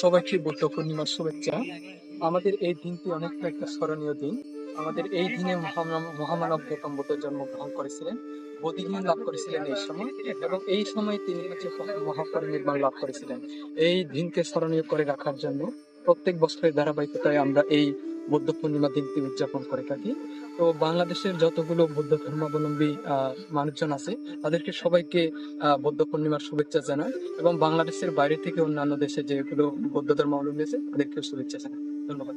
সবাইকে বুদ্ধ পূর্ণিমার শুভেচ্ছা। আমাদের এই দিনটি অনেকটা একটা স্মরণীয় দিন। আমাদের এই দিনে মহামানব গৌতম বুদ্ধ জন্মগ্রহণ করেছিলেন, বোধিজ্ঞান লাভ করেছিলেন এই সময়, এবং এই সময় তিনি হচ্ছে মহাপরিনির্বাণ লাভ করেছিলেন। এই দিনকে স্মরণীয় করে রাখার জন্য প্রত্যেক বছরের ধারাবাহিকতায় আমরা এই বুদ্ধ পূর্ণিমা দিনটি উদযাপন করে থাকি। তো বাংলাদেশের যতগুলো বৌদ্ধ ধর্মাবলম্বী মানুষজন আছে, তাদেরকে সবাইকে বৌদ্ধ পূর্ণিমার শুভেচ্ছা জানাই, এবং বাংলাদেশের বাইরে থেকে অন্যান্য দেশে যেগুলো বৌদ্ধ ধর্মাবলম্বী আছে তাদেরকেও শুভেচ্ছা জানাই। ধন্যবাদ।